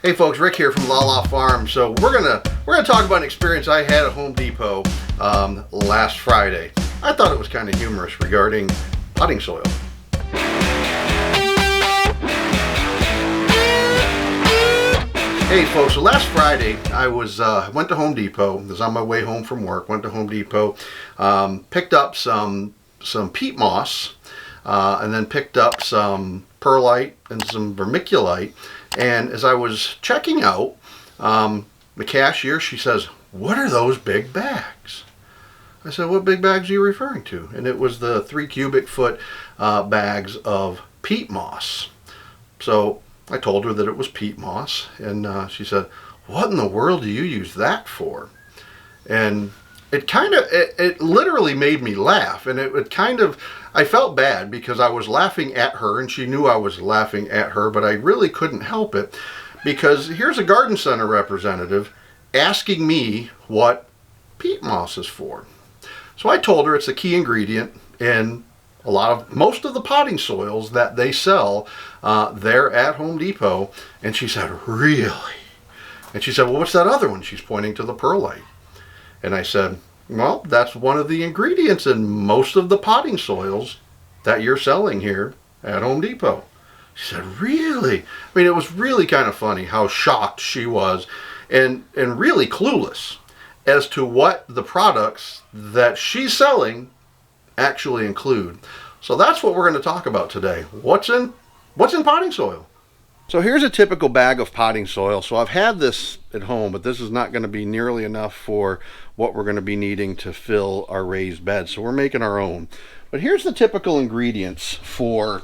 Hey folks, Rick here from LaLa Farm. So we're gonna talk about an experience I had at Home Depot last Friday. I thought it was kind of humorous regarding potting soil. Hey folks, so last Friday I went to Home Depot. I was on my way home from work. Went to Home Depot, picked up some peat moss, and then picked up some perlite and some vermiculite. And as I was checking out, the cashier, she says, "What are those big bags?" I said, "What big bags are you referring to?" And it was the 3 cubic foot bags of peat moss. So I told her that it was peat moss, and she said, "What in the world do you use that for?" And it literally made me laugh, and I felt bad because I was laughing at her and she knew I was laughing at her, but I really couldn't help it because here's a garden center representative asking me what peat moss is for. So I told her it's a key ingredient in most of the potting soils that they sell there at Home Depot. And she said, "Really?" And she said, "Well, what's that other one?" She's pointing to the perlite. And I said, "Well, that's one of the ingredients in most of the potting soils that you're selling here at Home Depot." She said, "Really?" I mean, it was really kind of funny how shocked she was and really clueless as to what the products that she's selling actually include. So that's what we're going to talk about today. What's in potting soil? So here's a typical bag of potting soil. So I've had this at home, but this is not going to be nearly enough for what we're going to be needing to fill our raised beds. So we're making our own. But here's the typical ingredients for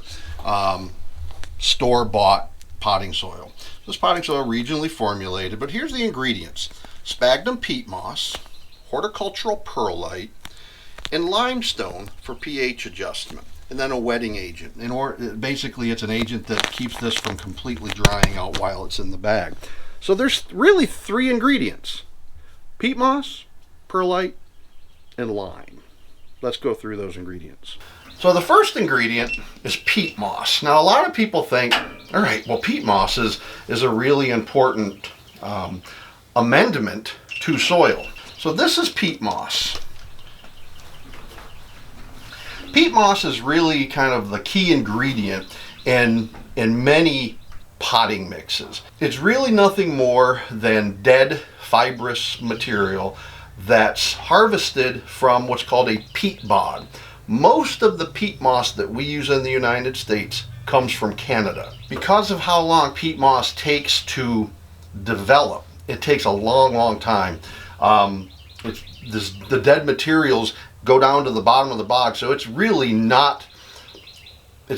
store-bought potting soil. This potting soil regionally formulated, but here's the ingredients: sphagnum peat moss, horticultural perlite, and limestone for pH adjustment. And then a wetting agent. Basically, it's an agent that keeps this from completely drying out while it's in the bag. So there's really 3 ingredients: peat moss, perlite, and lime. Let's go through those ingredients. So the first ingredient is peat moss. Now, a lot of people think, all right, well, peat moss is a really important amendment to soil. So this is peat moss. Peat moss is really kind of the key ingredient in many potting mixes. It's really nothing more than dead fibrous material that's harvested from what's called a peat bog. Most of the peat moss that we use in the United States comes from Canada. Because of how long peat moss takes to develop, it takes a long time. The dead materials go down to the bottom of the bog, so it's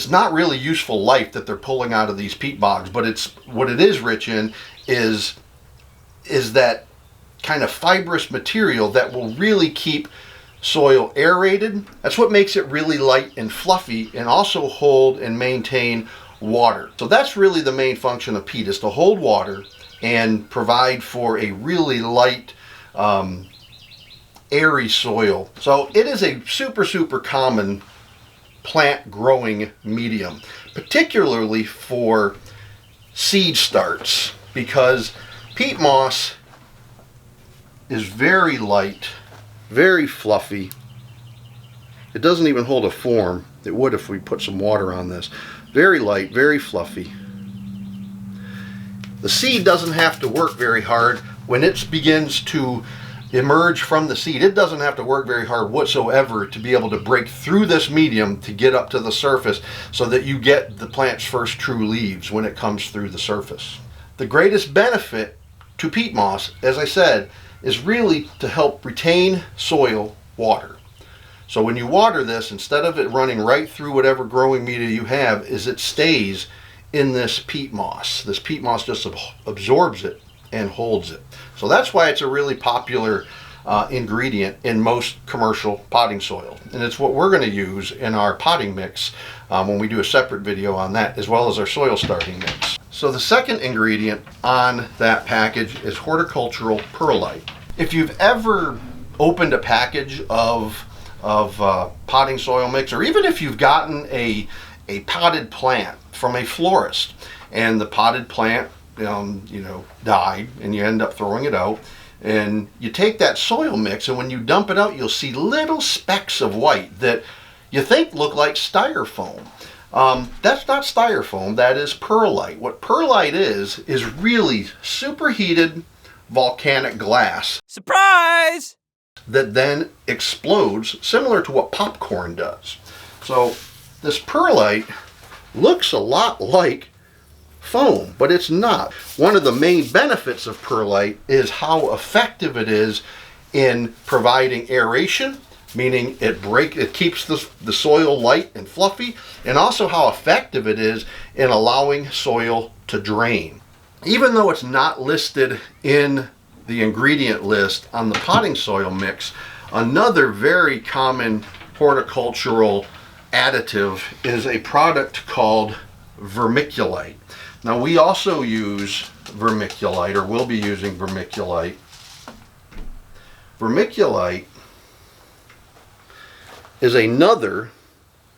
not really useful life that they're pulling out of these peat bogs. But what it is rich in is that kind of fibrous material that will really keep soil aerated. That's what makes it really light and fluffy, and also hold and maintain water. So that's really the main function of peat, is to hold water and provide for a really light, airy soil. So it is a super common plant growing medium, particularly for seed starts, because peat moss is very light, very fluffy. It doesn't even hold a form. It would if we put some water on this. Very light, very fluffy. The seed doesn't have to work very hard when it begins to emerge from the seed. It doesn't have to work very hard whatsoever to be able to break through this medium to get up to the surface, so that you get the plant's first true leaves when it comes through the surface. The greatest benefit to peat moss, as I said, is really to help retain soil water. So when you water this, instead of it running right through whatever growing media you have, it stays in this peat moss. This peat moss just absorbs it and holds it. So that's why it's a really popular ingredient in most commercial potting soil. And it's what we're going to use in our potting mix when we do a separate video on that, as well as our soil starting mix. So the second ingredient on that package is horticultural perlite. If you've ever opened a package of potting soil mix, or even if you've gotten a potted plant from a florist, and the potted plant died, and you end up throwing it out. And you take that soil mix, and when you dump it out, you'll see little specks of white that you think look like styrofoam. That's not styrofoam, that is perlite. What perlite is really superheated volcanic glass. Surprise! That then explodes, similar to what popcorn does. So this perlite looks a lot like foam, but it's not. One of the main benefits of perlite is how effective it is in providing aeration, meaning it keeps the soil light and fluffy, and also how effective it is in allowing soil to drain. Even though it's not listed in the ingredient list on the potting soil mix, another very common horticultural additive is a product called vermiculite. Now we also use vermiculite, or will be using vermiculite. Vermiculite is another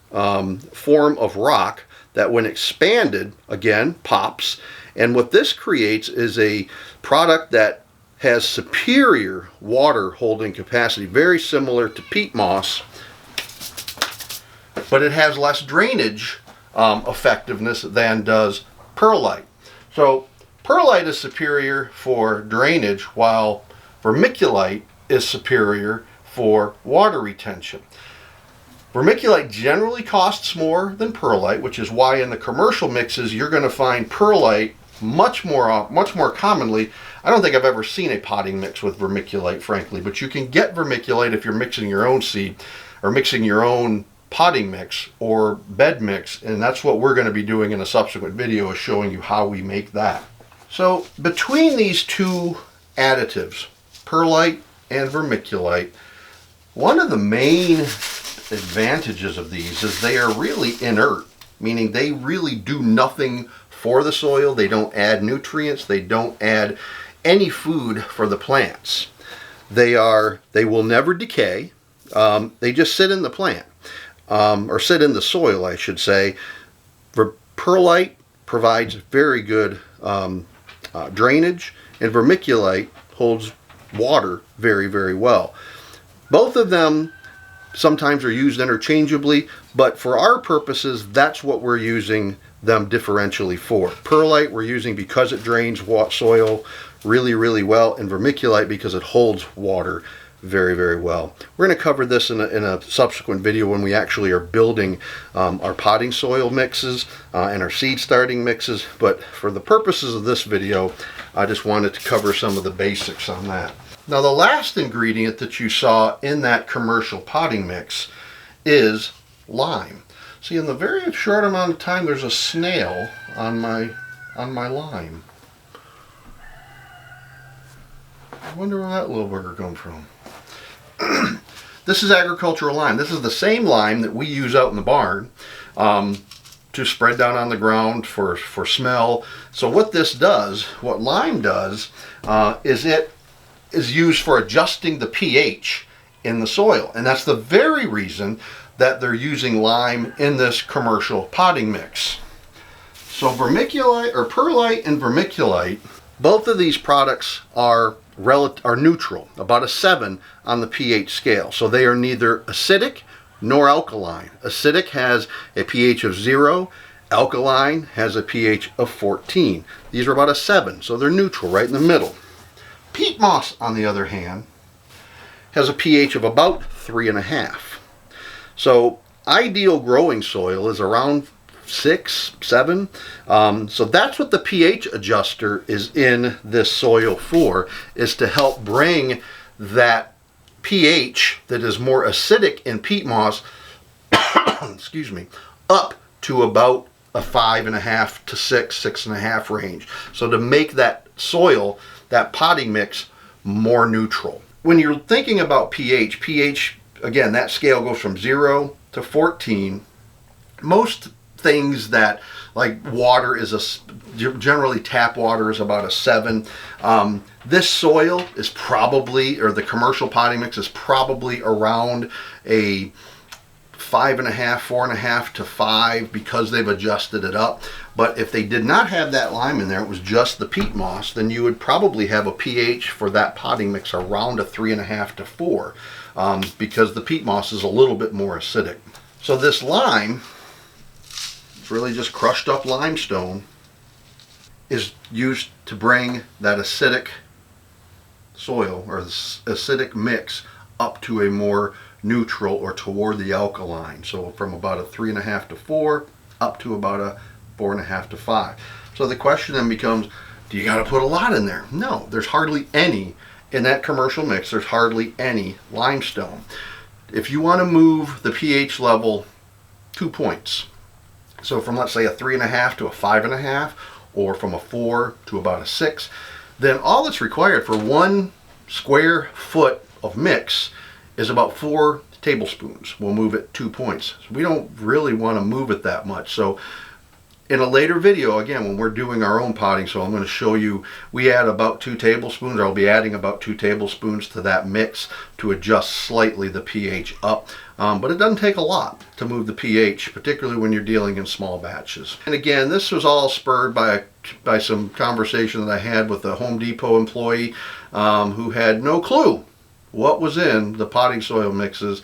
form of rock that when expanded, again, pops. And what this creates is a product that has superior water holding capacity, very similar to peat moss, but it has less drainage effectiveness than does perlite. So perlite is superior for drainage, while vermiculite is superior for water retention. Vermiculite generally costs more than perlite, which is why in the commercial mixes you're going to find perlite much more commonly. I don't think I've ever seen a potting mix with vermiculite, frankly, but you can get vermiculite if you're mixing your own seed or mixing your own potting mix or bed mix, and that's what we're going to be doing in a subsequent video, is showing you how we make that. So between these two additives, perlite and vermiculite, one of the main advantages of these is they are really inert, meaning they really do nothing for the soil. They don't add nutrients, they don't add any food for the plants. They will never decay. They just sit in the plant, or sit in the soil, I should say. Perlite provides very good drainage, and vermiculite holds water very, very well. Both of them sometimes are used interchangeably, but for our purposes, that's what we're using them differentially for. Perlite we're using because it drains soil really, really well, and vermiculite because it holds water very, very well. We're going to cover this in a subsequent video when we actually are building our potting soil mixes and our seed starting mixes, but for the purposes of this video, I just wanted to cover some of the basics on that. Now the last ingredient that you saw in that commercial potting mix is lime. See, in the very short amount of time, there's a snail on my lime. I wonder where that little bugger come from. This is agricultural lime. This is the same lime that we use out in the barn to spread down on the ground for smell. So what this does, what lime does, is it is used for adjusting the pH in the soil. And that's the very reason that they're using lime in this commercial potting mix. So vermiculite, or perlite and vermiculite, both of these products are neutral, about a 7 on the pH scale. So they are neither acidic nor alkaline. Acidic has a pH of 0, alkaline has a pH of 14. These are about a 7, so they're neutral, right in the middle. Peat moss, on the other hand, has a pH of about 3.5. So ideal growing soil is around 6, 7. So that's what the pH adjuster is in this soil for, is to help bring that pH that is more acidic in peat moss excuse me, up to about a 5.5 to 6, 6.5 range. So to make that soil, that potting mix, more neutral. When you're thinking about pH, again, that scale goes from 0 to 14. Most things that, like water, generally tap water is about a 7. This soil is probably, or the commercial potting mix is probably around a 5.5, 4.5 to 5 because they've adjusted it up. But if they did not have that lime in there, it was just the peat moss, then you would probably have a pH for that potting mix around a 3.5 to 4 because the peat moss is a little bit more acidic. So this lime, it's really just crushed up limestone, is used to bring that acidic soil or this acidic mix up to a more neutral or toward the alkaline. So from about a 3.5 to 4 up to about a 4.5 to 5. So the question then becomes, do you got to put a lot in there? No, there's hardly any in that commercial mix. There's hardly any limestone. If you want to move the pH level 2 points, so from let's say a 3.5 to a 5.5, or from a 4 to about a 6, then all that's required for 1 square foot of mix is about 4 tablespoons. We'll move it 2 points. So we don't really want to move it that much. So in a later video, again, when we're doing our own potting soil, I'm going to show you, we add about 2 tablespoons, or I'll be adding about 2 tablespoons to that mix to adjust slightly the pH up. But it doesn't take a lot to move the pH, particularly when you're dealing in small batches. And again, this was all spurred by some conversation that I had with a Home Depot employee who had no clue what was in the potting soil mixes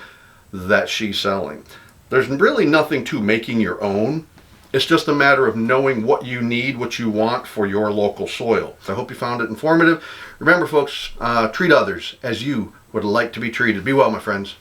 that she's selling. There's really nothing to making your own. It's just a matter of knowing what you need, what you want for your local soil. So I hope you found it informative. Remember, folks, treat others as you would like to be treated. Be well, my friends.